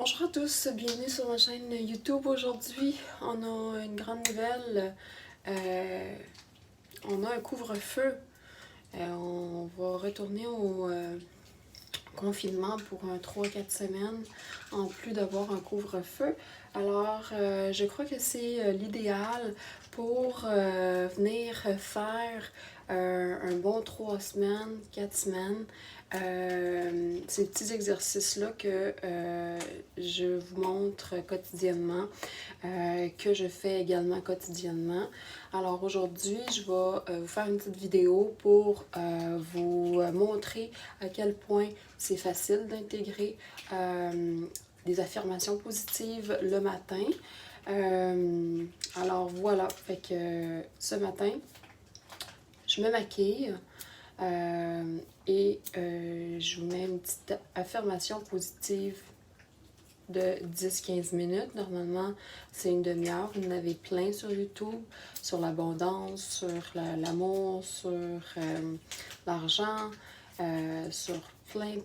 Bonjour à tous, bienvenue sur ma chaîne YouTube. Aujourd'hui, on a une grande nouvelle. On a un couvre-feu. On va retourner au confinement pour un 3-4 semaines, en plus d'avoir un couvre-feu. Alors, je crois que c'est l'idéal pour venir faire un bon 3 semaines, 4 semaines. Ces petits exercices-là que je vous montre quotidiennement, que je fais également quotidiennement. Alors aujourd'hui, je vais vous faire une petite vidéo pour vous montrer à quel point c'est facile d'intégrer des affirmations positives le matin. Alors voilà, fait que ce matin, je me maquille et je vous mets une petite affirmation positive de 10-15 minutes. Normalement, c'est une demi-heure. Vous en avez plein sur YouTube, sur l'abondance, sur l'amour, sur l'argent, sur plein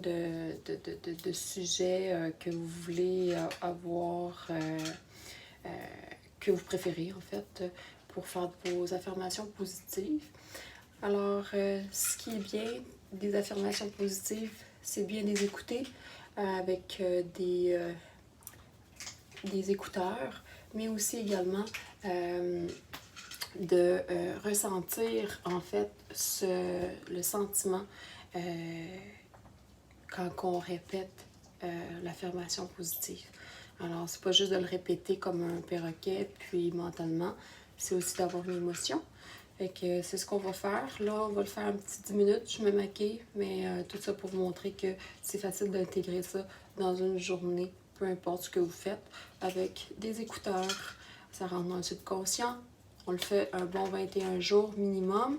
de sujets que vous voulez avoir, que vous préférez en fait, pour faire vos affirmations positives. Alors, ce qui est bien des affirmations positives, c'est bien les écouter avec des écouteurs, mais aussi également de ressentir en fait le sentiment quand on répète l'affirmation positive. Alors, c'est pas juste de le répéter comme un perroquet, puis mentalement, c'est aussi d'avoir une émotion. Fait que c'est ce qu'on va faire. Là, on va le faire un petit 10 minutes. Je me maquille, mais tout ça pour vous montrer que c'est facile d'intégrer ça dans une journée, peu importe ce que vous faites, avec des écouteurs. Ça rentre dans le subconscient. On le fait un bon 21 jours minimum.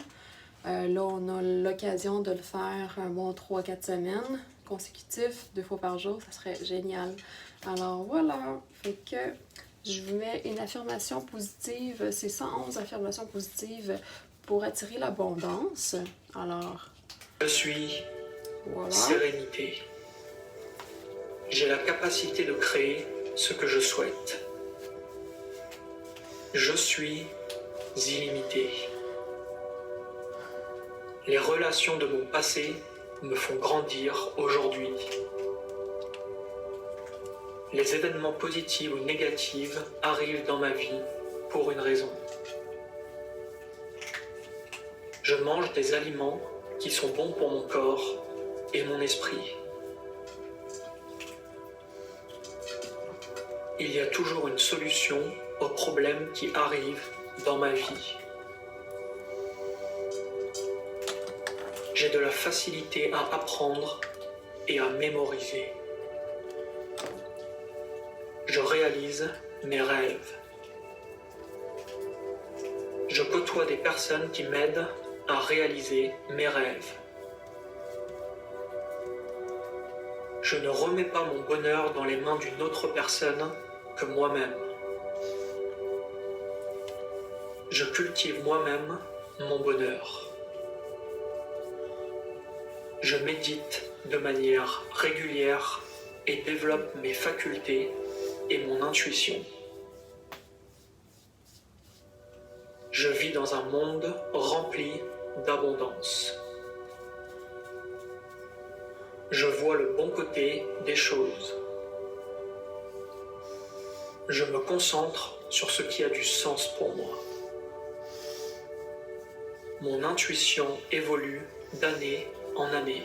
Là, on a l'occasion de le faire un bon 3-4 semaines consécutifs, 2 fois par jour. Ça serait génial. Alors voilà, fait que je vous mets une affirmation positive. C'est 111 affirmations positives pour attirer l'abondance. Alors, je suis voilà. Sérénité. J'ai la capacité de créer ce que je souhaite. Je suis illimité. Les relations de mon passé me font grandir aujourd'hui. Les événements positifs ou négatifs arrivent dans ma vie pour une raison. Je mange des aliments qui sont bons pour mon corps et mon esprit. Il y a toujours une solution aux problèmes qui arrivent dans ma vie. J'ai de la facilité à apprendre et à mémoriser. Je réalise mes rêves. Je côtoie des personnes qui m'aident à réaliser mes rêves. Je ne remets pas mon bonheur dans les mains d'une autre personne que moi-même. Je cultive moi-même mon bonheur. Je médite de manière régulière et développe mes facultés et mon intuition. Je vis dans un monde rempli d'abondance. Je vois le bon côté des choses. Je me concentre sur ce qui a du sens pour moi. Mon intuition évolue d'année en année.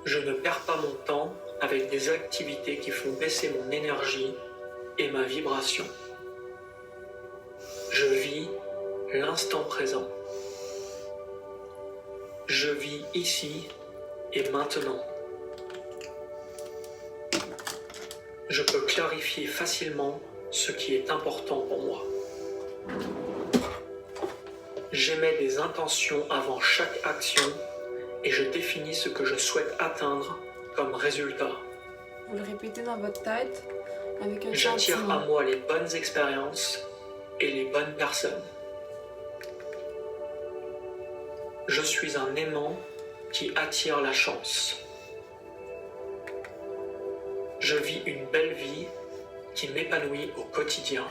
Je ne perds pas mon temps avec des activités qui font baisser mon énergie et ma vibration. Je vis l'instant présent. Je vis ici et maintenant. Je peux clarifier facilement ce qui est important pour moi. J'émets des intentions avant chaque action et je définis ce que je souhaite atteindre comme résultat. Vous le répétez dans votre tête avec un J'attire sentiment. à moi les bonnes expériences et les bonnes personnes. Je suis un aimant qui attire la chance. Je vis une belle vie qui m'épanouit au quotidien.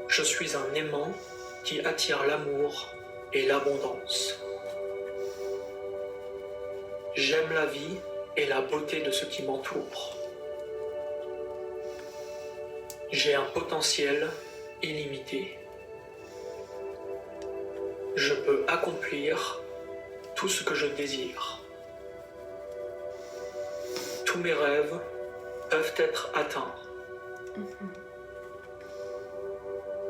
Je suis un aimant qui attire l'amour et l'abondance. J'aime la vie et la beauté de ce qui m'entoure. J'ai un potentiel illimité. Je peux accomplir tout ce que je désire. Tous mes rêves peuvent être atteints.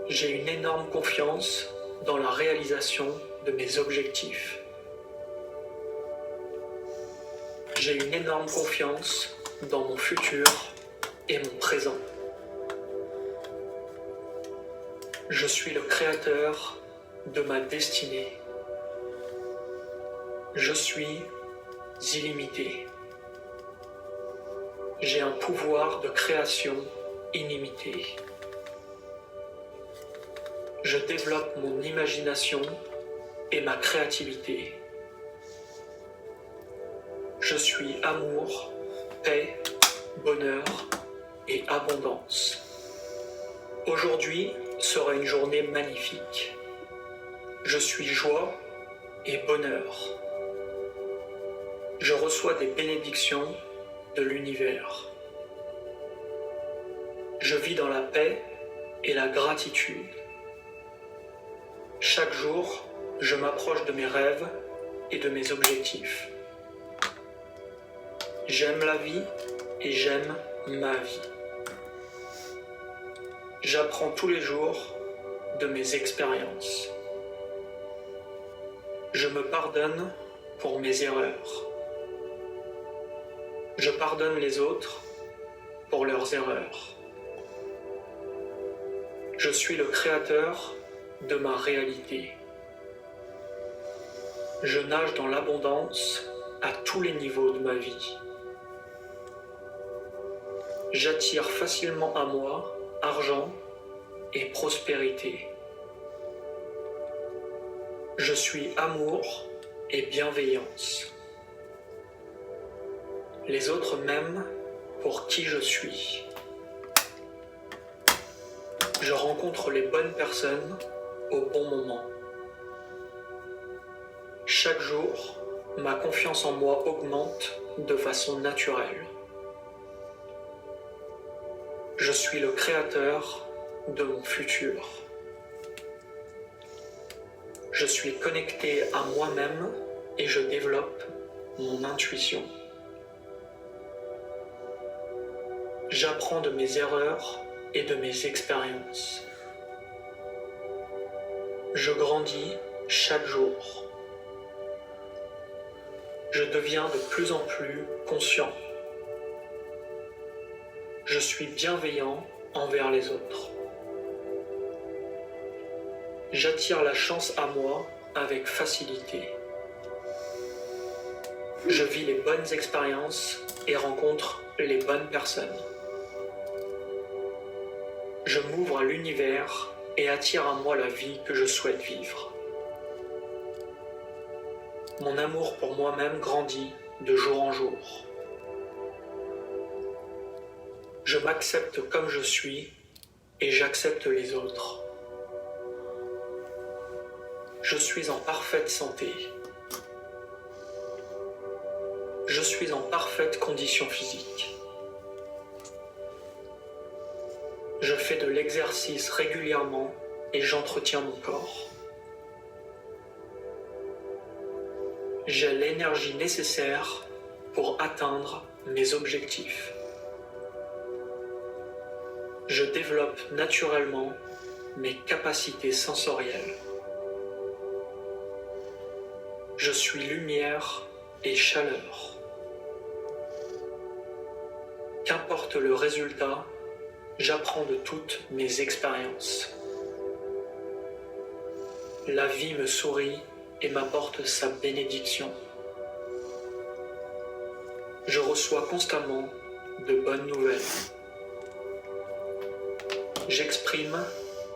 J'ai une énorme confiance dans la réalisation de mes objectifs. J'ai une énorme confiance dans mon futur et mon présent. Je suis le créateur de ma destinée. Je suis illimité. J'ai un pouvoir de création illimité. Je développe mon imagination et ma créativité. Je suis amour, paix, bonheur et abondance. Aujourd'hui sera une journée magnifique. Je suis joie et bonheur. Je reçois des bénédictions de l'univers. Je vis dans la paix et la gratitude. Chaque jour, je m'approche de mes rêves et de mes objectifs. J'aime la vie et j'aime ma vie. J'apprends tous les jours de mes expériences. Je me pardonne pour mes erreurs. Je pardonne les autres pour leurs erreurs. Je suis le créateur de ma réalité. Je nage dans l'abondance à tous les niveaux de ma vie. J'attire facilement à moi argent et prospérité. Je suis amour et bienveillance. Les autres m'aiment pour qui je suis. Je rencontre les bonnes personnes au bon moment. Chaque jour, ma confiance en moi augmente de façon naturelle. Je suis le créateur de mon futur. Je suis connecté à moi-même et je développe mon intuition. J'apprends de mes erreurs et de mes expériences. Je grandis chaque jour. Je deviens de plus en plus conscient. Je suis bienveillant envers les autres. J'attire la chance à moi avec facilité. Je vis les bonnes expériences et rencontre les bonnes personnes. Je m'ouvre à l'univers et attire à moi la vie que je souhaite vivre. Mon amour pour moi-même grandit de jour en jour. Je m'accepte comme je suis et j'accepte les autres. Je suis en parfaite santé. Je suis en parfaite condition physique. Je fais de l'exercice régulièrement et j'entretiens mon corps. J'ai l'énergie nécessaire pour atteindre mes objectifs. Je développe naturellement mes capacités sensorielles. Je suis lumière et chaleur. Qu'importe le résultat, j'apprends de toutes mes expériences. La vie me sourit et m'apporte sa bénédiction. Je reçois constamment de bonnes nouvelles. J'exprime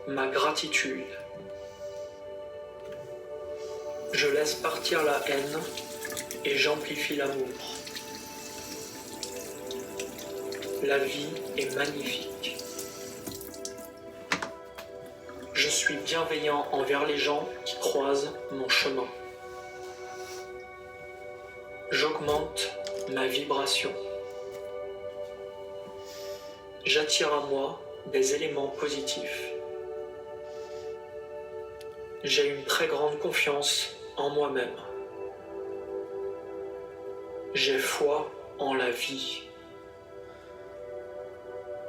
ma gratitude. Je laisse partir la haine et j'amplifie l'amour. La vie est magnifique. Je suis bienveillant envers les gens qui croisent mon chemin. J'augmente ma vibration. J'attire à moi des éléments positifs. J'ai une très grande confiance en moi-même. J'ai foi en la vie.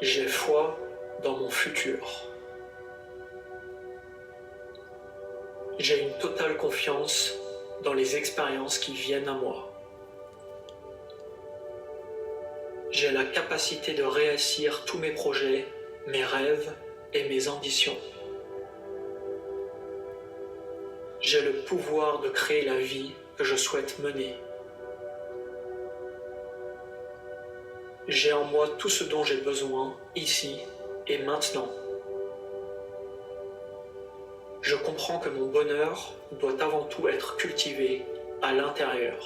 J'ai foi dans mon futur. J'ai une totale confiance dans les expériences qui viennent à moi. J'ai la capacité de réussir tous mes projets, mes rêves et mes ambitions. J'ai le pouvoir de créer la vie que je souhaite mener. J'ai en moi tout ce dont j'ai besoin, ici et maintenant. Je comprends que mon bonheur doit avant tout être cultivé à l'intérieur.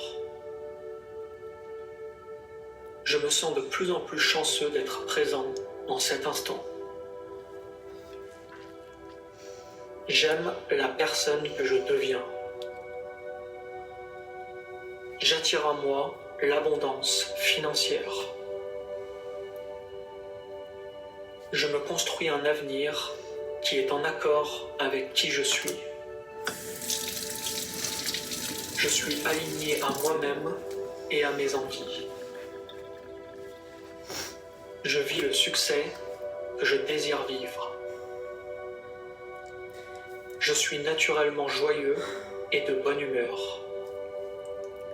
Je me sens de plus en plus chanceux d'être présent en cet instant. J'aime la personne que je deviens. J'attire à moi l'abondance financière. Je me construis un avenir qui est en accord avec qui je suis. Je suis aligné à moi-même et à mes envies. Je vis le succès que je désire vivre. Je suis naturellement joyeux et de bonne humeur.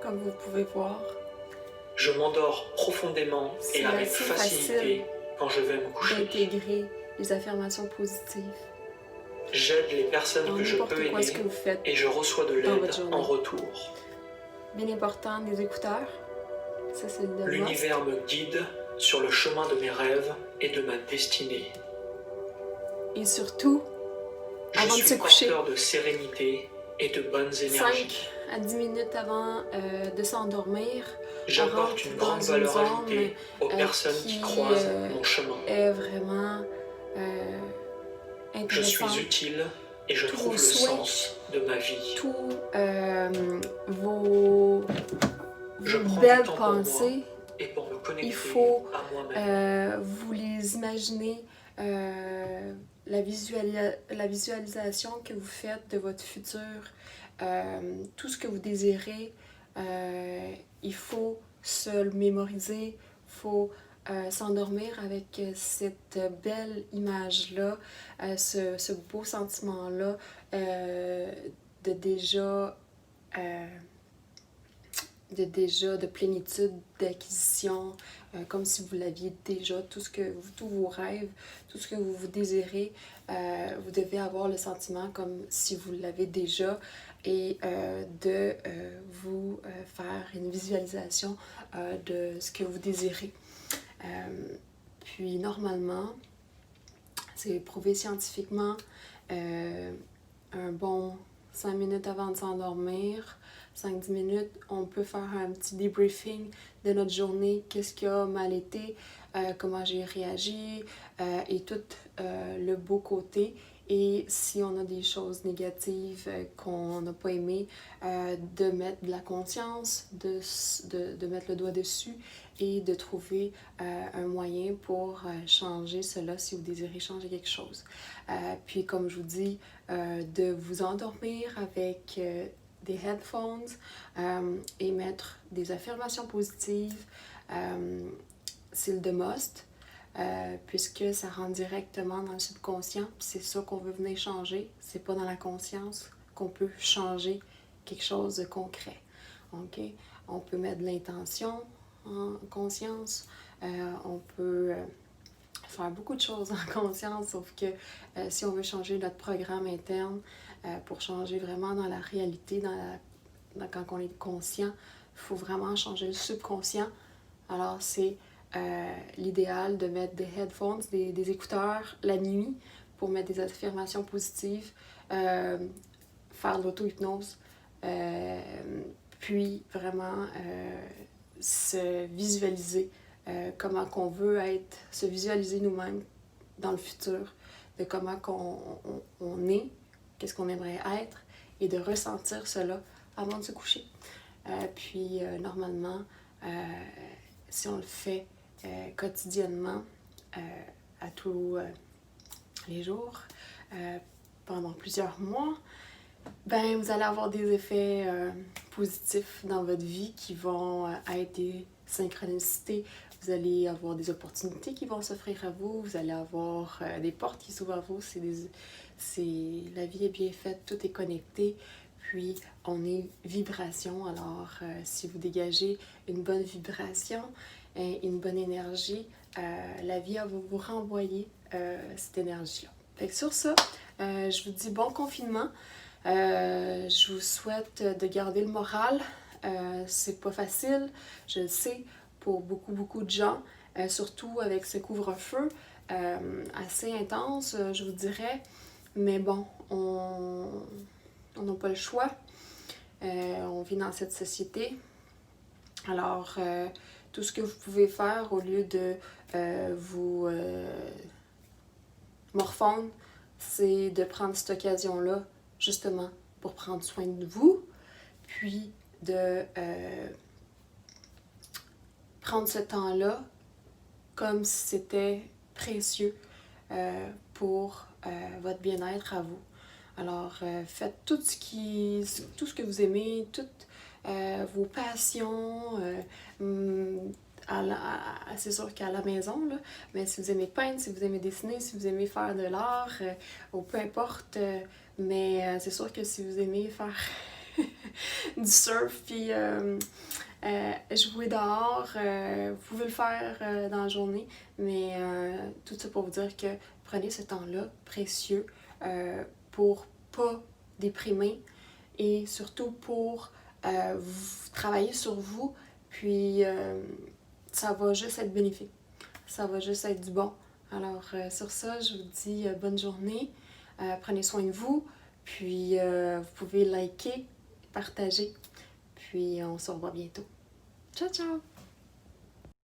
Comme vous pouvez voir, Je m'endors profondément et c'est avec assez facilité facile quand je vais me coucher. d'intégrer les affirmations positives J'aide les personnes dans que je n'importe peux quoi ce aider que vous faites. et je reçois de dans votre l'aide journée. en retour. Bien important, des écouteurs. Ça, c'est le must. L'univers me guide sur le chemin de mes rêves et de ma destinée. Et surtout, Je avant de se suis coucher, porteur de sérénité et de bonnes énergies. 5 à 10 minutes avant de s'endormir, J'apporte rentre une dans grande une valeur zone, ajoutée aux personnes qui qui, croisent mon chemin. est vraiment Je suis intéressante. utile et je Tous trouve vos le souhaits, sens de ma vie. Tous vos Je prends belles du temps pour moi pensées, et pour me connecter il faut à moi-même. vous les imaginez, la visualisation que vous faites de votre futur, tout ce que vous désirez, il faut se le mémoriser, il faut s'endormir avec cette belle image-là, ce beau sentiment-là de de plénitude, d'acquisition, comme si vous l'aviez déjà, tous vos rêves, tout ce que vous désirez, vous devez avoir le sentiment comme si vous l'avez déjà et de vous faire une visualisation de ce que vous désirez. Puis normalement, c'est prouvé scientifiquement, un bon 5 minutes avant de s'endormir, 5-10 minutes, on peut faire un petit debriefing de notre journée, qu'est-ce qui a mal été, comment j'ai réagi et tout le beau côté. Et si on a des choses négatives qu'on n'a pas aimées, de mettre de la conscience, de mettre le doigt dessus et de trouver un moyen pour changer cela si vous désirez changer quelque chose. Puis comme je vous dis, de vous endormir avec des headphones et mettre des affirmations positives, c'est le must. Puisque ça rentre directement dans le subconscient, puis c'est ça qu'on veut venir changer. C'est pas dans la conscience qu'on peut changer quelque chose de concret. Okay? On peut mettre de l'intention en conscience, on peut faire beaucoup de choses en conscience, sauf que si on veut changer notre programme interne pour changer vraiment dans la réalité, quand on est conscient, il faut vraiment changer le subconscient. Alors c'est l'idéal de mettre des headphones, des écouteurs la nuit pour mettre des affirmations positives, faire de l'auto-hypnose, puis vraiment se visualiser comment qu'on veut être, se visualiser nous-mêmes dans le futur, de comment on est, qu'est-ce qu'on aimerait être, et de ressentir cela avant de se coucher. Puis normalement, si on le fait quotidiennement, à tous les jours, pendant plusieurs mois, ben vous allez avoir des effets positifs dans votre vie qui vont être des synchronicités. Vous allez avoir des opportunités qui vont s'offrir à vous. Vous allez avoir des portes qui s'ouvrent à vous. La vie est bien faite, tout est connecté. Puis, on est vibration. Alors, si vous dégagez une bonne vibration et une bonne énergie, la vie va vous renvoyer cette énergie-là. Fait que sur ça, je vous dis bon confinement. Je vous souhaite de garder le moral. C'est pas facile, je le sais, pour beaucoup de gens, surtout avec ce couvre-feu assez intense, je vous dirais. Mais bon, on n'a pas le choix. On vit dans cette société. Alors, tout ce que vous pouvez faire au lieu de vous morfondre, c'est de prendre cette occasion-là, justement, pour prendre soin de vous, puis de prendre ce temps-là comme si c'était précieux pour votre bien-être à vous. Alors, faites tout ce que vous aimez, toutes vos passions. C'est sûr qu'à la maison, là, mais si vous aimez peindre, si vous aimez dessiner, si vous aimez faire de l'art, ou peu importe, mais c'est sûr que si vous aimez faire du surf, puis jouer dehors, vous pouvez le faire dans la journée, mais tout ça pour vous dire que prenez ce temps-là précieux pour pas déprimer et surtout pour travailler sur vous, puis ça va juste être bénéfique, ça va juste être du bon. Alors sur ça, je vous dis bonne journée, prenez soin de vous, puis vous pouvez liker, partager, puis on se revoit bientôt. Ciao, ciao!